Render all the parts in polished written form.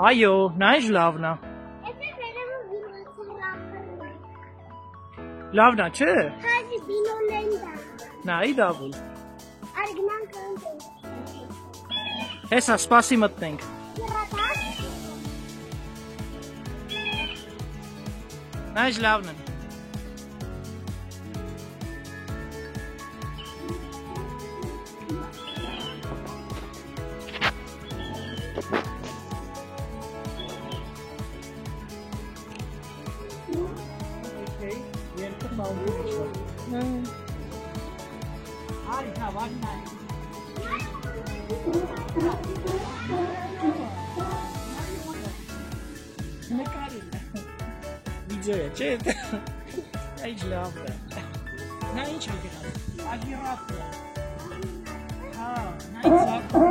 Այո, նա ինչ լավն է։ Լավն է, չէ։ Նայի դավուլ։ Հեսա սպասի մտնենք։ Նա ինչ լավն է։ Videoya çek. Hiç laf da. Ne hiç mi biraz? Acı laf da. Ha, ne hiç laf da.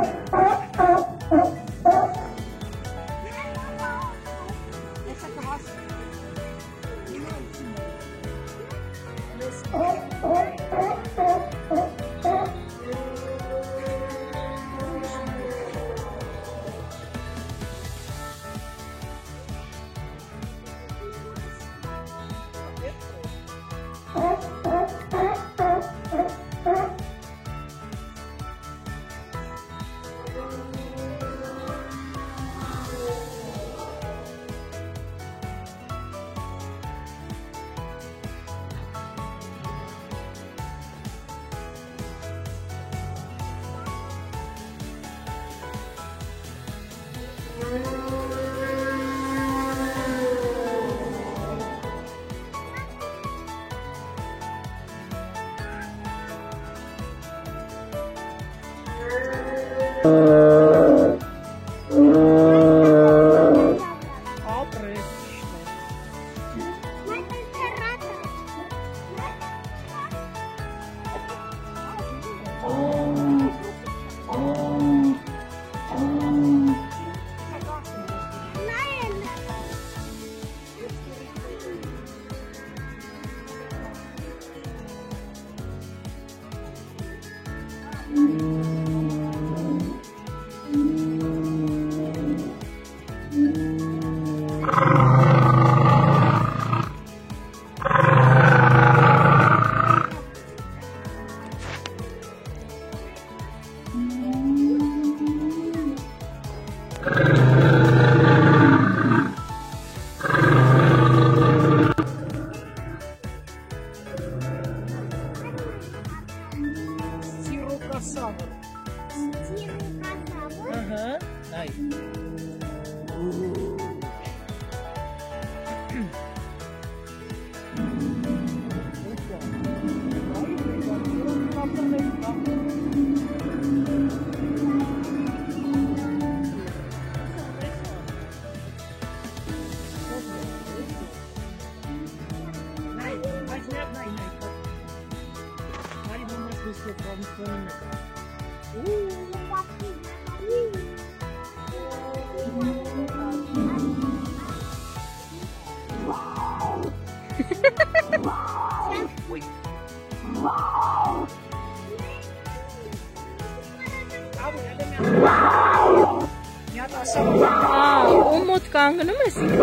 Umut kangını mı sıkıntın?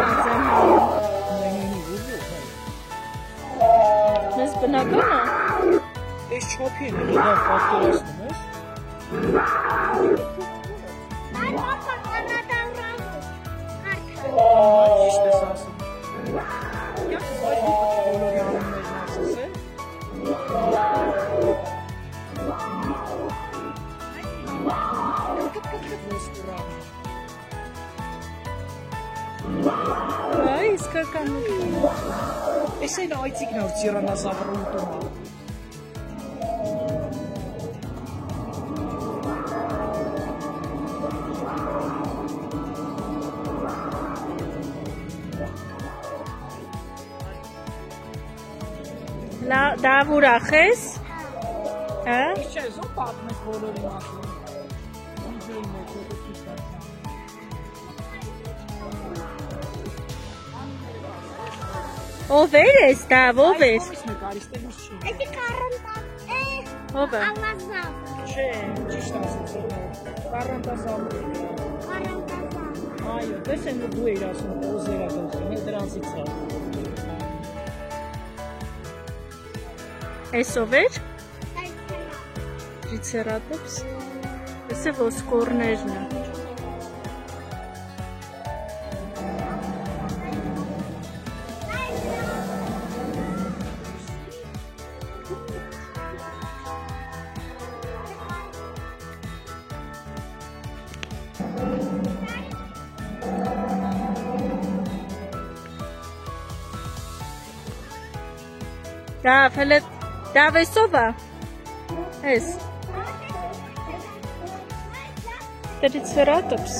Biz bırakana. Çok iyi. Neden faktörüsünüz? İşte sağsın. Ya siz başka olur yavrum mecnasısı. Ay, skakanu. Ese no hay signo Tyrannosaurus Rex. La davuraxes? Hə? İşte son patmış bolori masın. Ով էր ստավ, ով էր։ Ով է։ Չէ, ճիշտ ասեցի։ 40 Այո, տեսեն դու էիր ասում, օզերա գլխին, դրանցից է։ Այս ով էր։ Տրիցերատոպս։ Էսը ոսկորներն է։ Դա վեսով է։ Էս։ Տրիցերատոպս։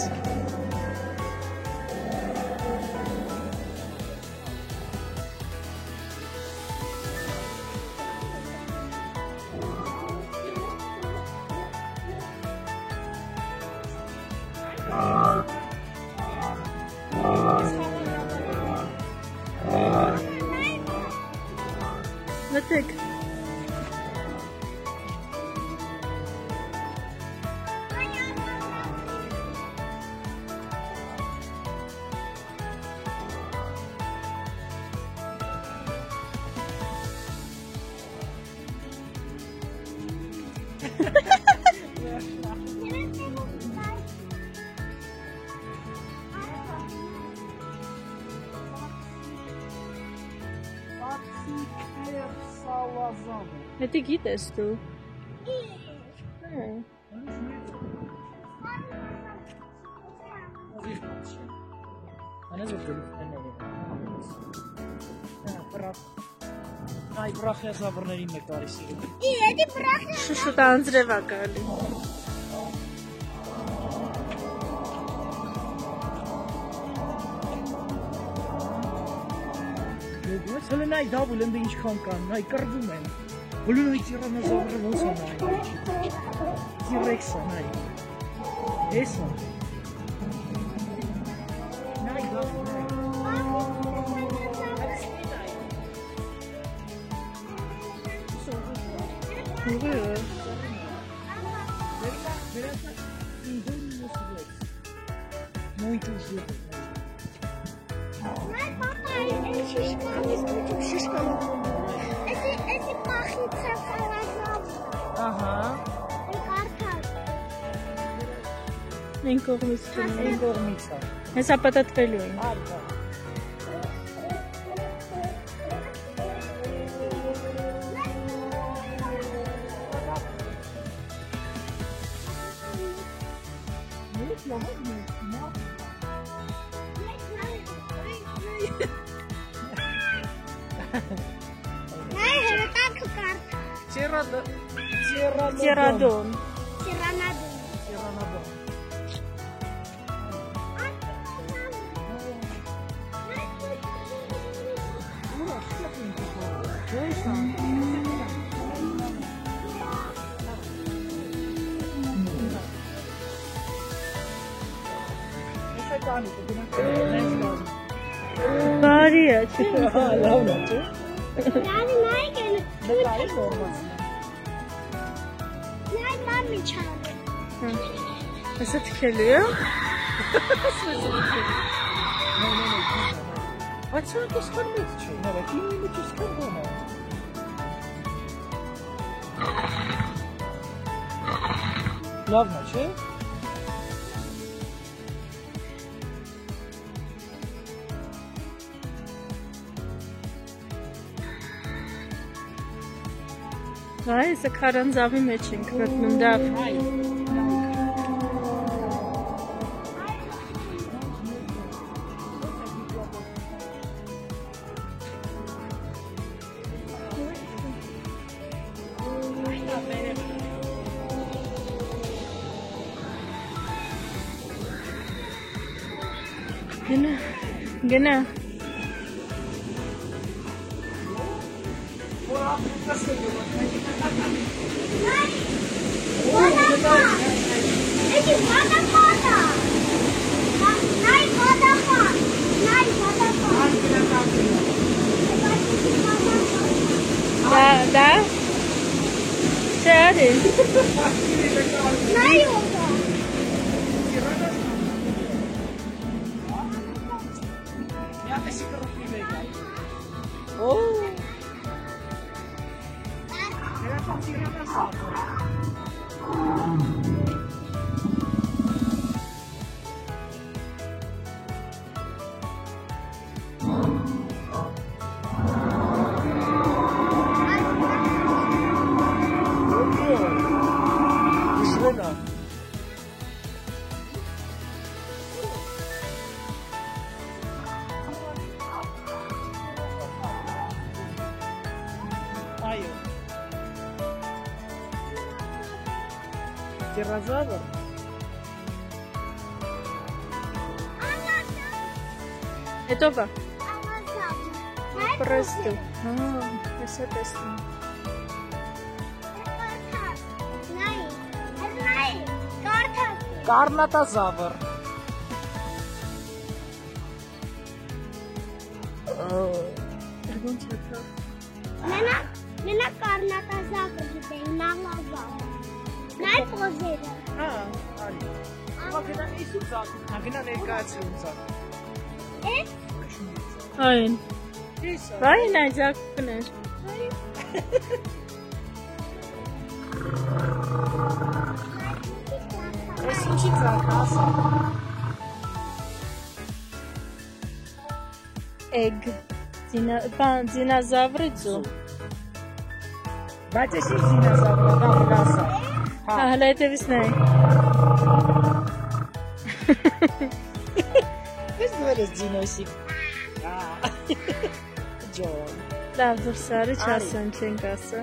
Մտեք։ Հետի գիտես դու։ Անես որ գլուխներն են։ Այ բրախիազավրների մեկ տարի սիրում։ Էդի բրախիա։ Շուշուտ անձրև է գալի։ Ես հələ նայ դավուլ ընդ ինչքան կան, նայ կռվում են։ Բլունի տիրանազավրը ոնց է նայ։ T-Rex-ը նայ։ Էսը։ Նայ դավուլ։ Muito giro. Шишка. Эти пахнется холодом. Ага. Են կողմից չունի։ Այն կողմից է։ Հեսա պատատվելու են։ Այո։ Տիրանադոն։ Բարի է, չի։ Հա, լավն է, չէ՞։ Դանի նայեք են։ Դե նորմալ։ Նայ մամի չան։ Հեսա թքելու է։ Բայց սա դեսքան մեծ չէ, նավա, կինի մեջ իսկան բան է։ Լավն է, չէ՞։ Այ, հեսա քարանձավի մեջ ենք մտնում դավ։ Գնա։ Эти водопада. Най водопад. Най водопад. Да? Չէ՞ արի։ Най вода. Դինոզավր։ Հետո բա։ Ալազավ։ Պրեստո։ Ես է տեսնում։ Կարնատազավր։ Ոնց է դա։ Մենակ կարնատազավը գիտենք, նալազավ։ Նայ պոզերը։ Հա, արի։ Ակնա իսու ծակ, ակնա ներկայացում ծակ։ Էս։ Այն։ Իսա։ Վայն այդակ կներ։ Էս ինչի ծակ, ասա։ Egg։ Դինոզավրիցու։ Բայց էս ինչ դինոզավրը, դա ասա։ Հələ հետևից նայ։ Ես դու ես դինոսիկ։ Ջոն։ Լավ դուրս արի, չասեն չենք ասա։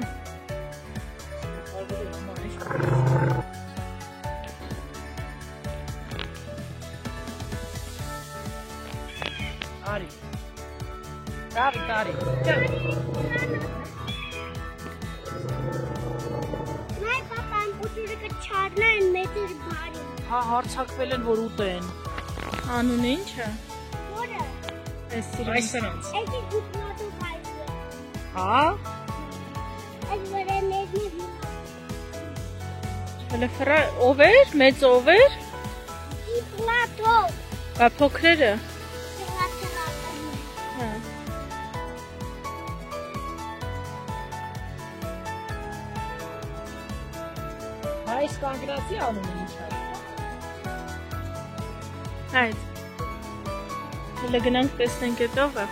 Արի։ Տարի։ Նայ պապան ուտուրը կչարնա են մեծր բարի։ Հա, հարցակվել են, որ ուտեն։ Անունը ինչ է։ Որը։ Այս սիրում։ Այսրանց։ Էսի գուտնատու բայսը։ Հա։ Այս վրեներնի Հələ ֆրա ով էր, մեծ ով էր։ իպլատով։ Բա փոքրերը։ Տղա։ Հա։ Այս կանգնացի անունը ինչ է։ Այդ։ Հələ գնանք տեսնենք այդ ով է։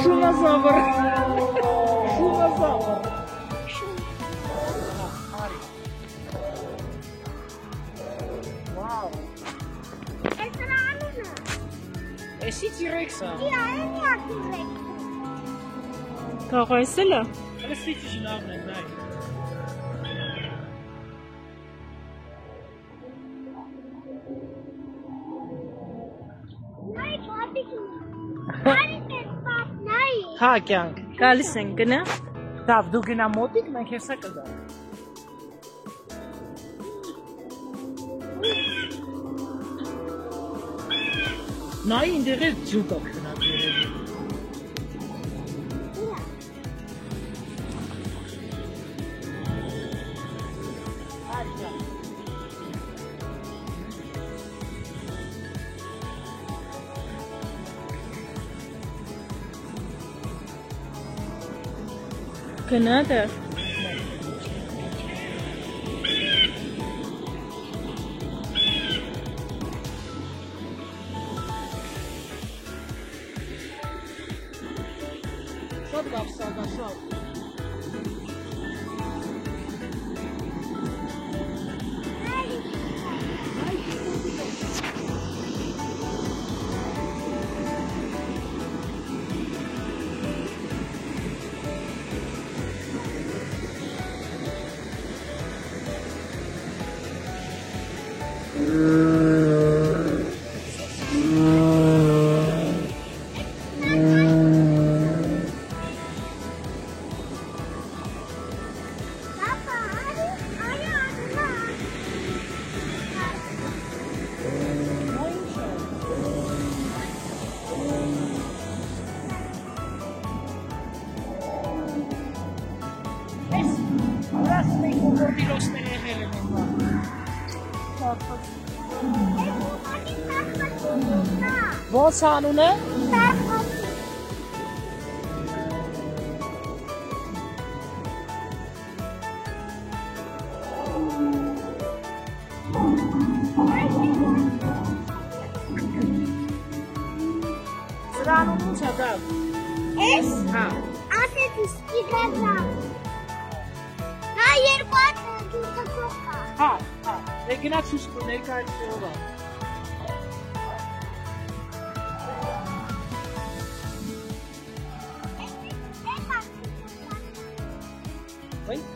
Շունազավր։ Արի։ Վաու։ Այս անունը։ Էսի T-Rex-ը։ Դիարենի ակիրեք։ Կարող այս էլ է։ Հələ սիճի շնավն են, նայ։ Նայ պապիկ։ Արի տես պապ, նայ։ Հա, կյանք։ Գալիս են գնա։ Դավ, դու գնա մոտիկ, մենք հեսա կգա։ Նայ ինդեղև ջուկա կնակ երևի։ Գնա դեռ։ Շատ լավ սակա, շատ։ Պապա, արի անունը։ Ես, ուրաս մենք ուղորդիլոսներ եղել են ենվա։ Ոնց անունը։ Սրա անունը ինչ է դա։ Էս Հա։ ասեցի ստիգազա։ Նա երկու հատ դուրս կա։ Հա, դե գնա ցույց տու ներկայացնողը։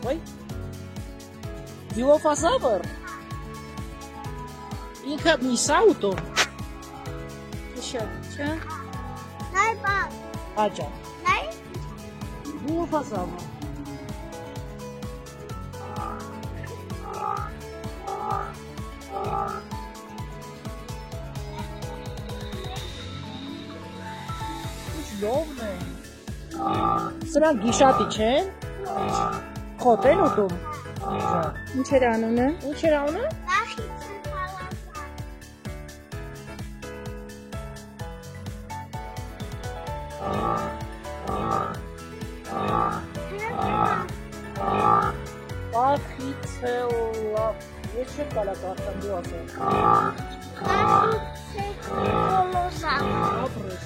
Վայ։ Դիլոֆազավր։ Ինքը միսաուտո։ Չէ։ Նայ բա։ Աջա։ Նայ։ Դիլոֆազավր։ Լովն է։ Սրանք գիշատի չեն։ Խոտ են ուտում։ Ինչ էր անունը։ Ինչ էր անունը։ Ախիցը Պախիցելա։ Ես չեմ կարա կարդամ դու ասել։ Ախիցելոզա։ Ապրես։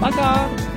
Пока!